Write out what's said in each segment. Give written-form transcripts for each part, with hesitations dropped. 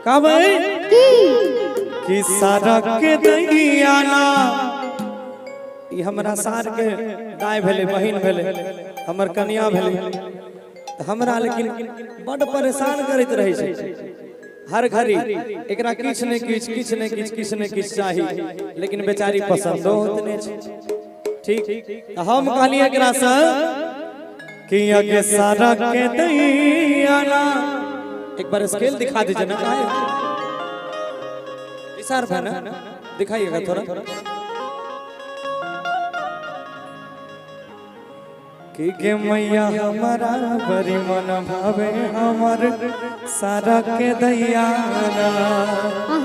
का भाई कि सारा के दैयाना ई हमरा सार के दाय भेले बहिन भेले हमर कन्या भेले हमरा लेकिन बड़ परेशान करैत रहे छै हर घड़ी एकरा किछ ने किछ चाहिए लेकिन बेचारी पसंदो होत नै छै ठीक हम कहलिए एकरा से कि आगे सारा के दैयाना एक बार स्केल दिखा दीजिए ना काहे इशार है ना दिखाइएगा थोड़ा कि मैया हमारा बड़ी मन भावे हमर सारा के दैयाना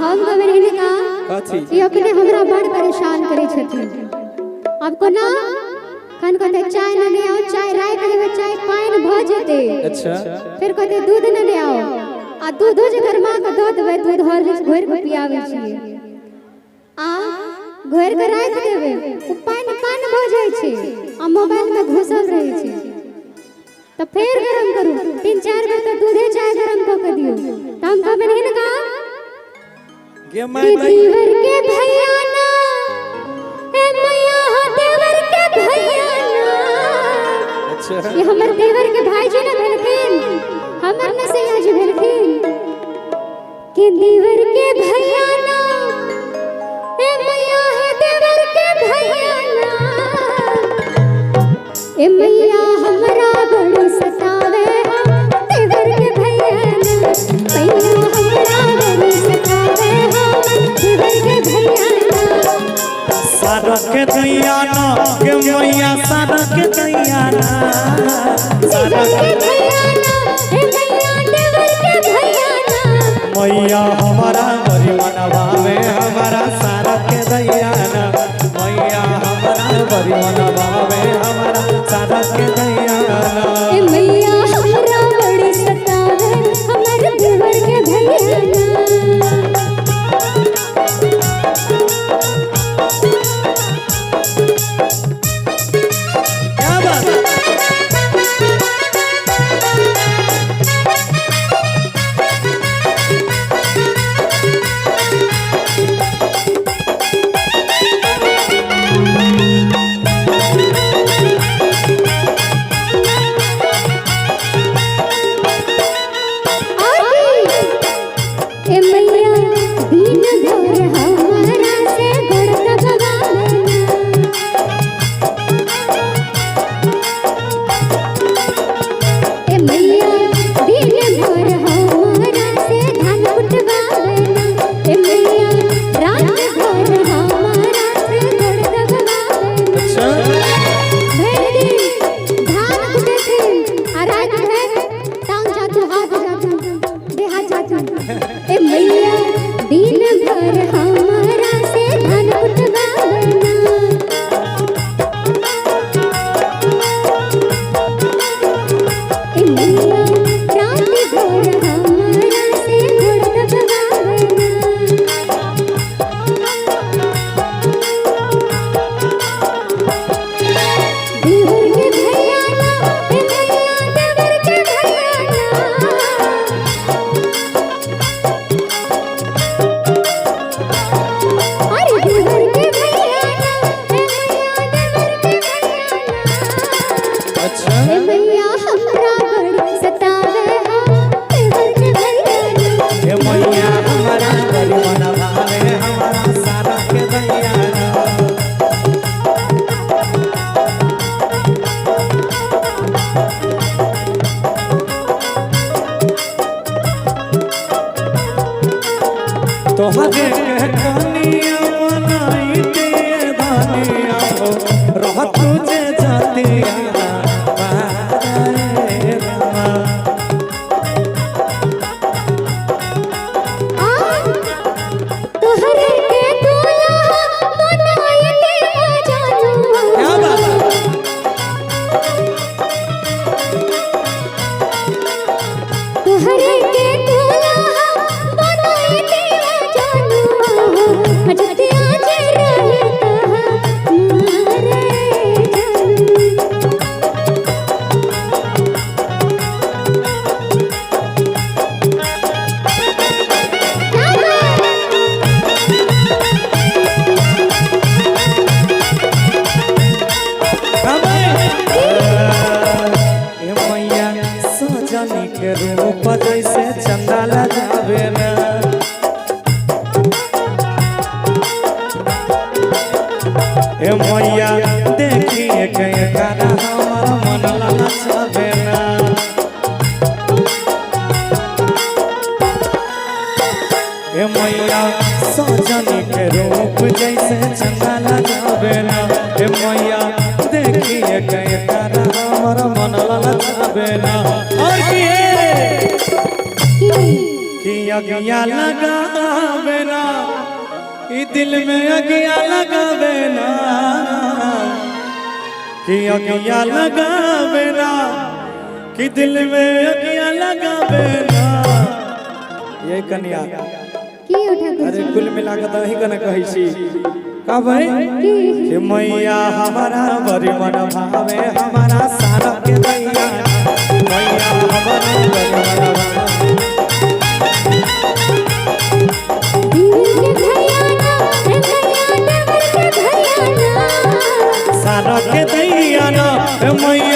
हम गवरहिन का कथि ये अपने हमरा बड़ परेशान करे छथिन आपको ना खन कहते चाय न ले आओ चाय राय देवे चाय पानी भ जेते अच्छा फिर कहते दूध न ले आओ आ दूध जे गरमा के द देबै दूध हॉर्लिक्स घोर के पियावे छिए आ घोर के राख देबै उ पानी भ जाय छै आ मोबाइल में घुसल रहे छै तो फिर गरम करू 3-4 बेर तो दूधे चाय गरम क के दियो त हम कहबे नहीं का गे मैं देवर के भैया ना ए मैया हो देवर के भैया ना अच्छा ये हमर देवर के भाई जी ना भेलखिन हमर न से आज भेलखिन कि देवर के भैया ना ए मैया हो देवर के भैया ना ए मैया हमरा बड़ सतावे हम देवर के भैया ना मैया हमरा बड़ सतावे हम देवर के भैया ना सारा के दैयाना के मैया सारा के दैयाना सारा के भैया ना ए मैया देवर के भैया ना मैया हमारा बड़ी मन भावे हमारा सारा के दैयाना मैया हमारा बड़ी मन भावे हमारा सारा के दैयाना ए मैया हमरा बड़ी सतावे हमर देवर के भैया ना क्या बात ए मैया दिन भर हमरा से गड़ दबावे ए मैया दिन भर हमरा से धान कुटवावे ए मैया रात भर हमरा से गड़ दबावे अच्छा भर दिन धान कुटथे आ रात भर टांग जातु हाथ जातु देह जातु ए मैया दिन भर हमरा से धान कुटवावे ए मैया रात भर हमरा से घोड़ दबावे देवर के भैया ना ए मैया देवर के भैया ना अरे देवर के भैया ना ए मैया देवर के भैया ना अच्छा ए मैया हमरा बड़ सतावे हम देवर के भैया ना ये मैया हमारा बड़ी मन भावे हमारा सारा के दैयाना तोहरे के कनिया बनाई दे धनिया हो रह तुझे जातिया बारे रमा आ तोहरे के दूल्हा बनाई के जानू क्या बात तोहरे के दूल्हा बनाई के जानू हजतिया जे रहे कहा मारे जानू हे मैया देखिए के करा हमर मन ललचावे ना हे मैया सजनी के रूप जैसे चंदा लगावे ना हे मैया देखिए के करा हमर मन ललचावे ना और कि अगिया लगावे ना कि दिल में अगिया लगावे ना कि अगिया लगावे ना कि दिल में अगिया लगावे ना ये कन्या की उठा अरे कुल मिला के तो ही कने कहै छी का भाई कि मैया हमारा बड़ी मन भावे हमारा सारा के दैया मैया हमारा बड़ी मन भावे सारा के दैया ना मैया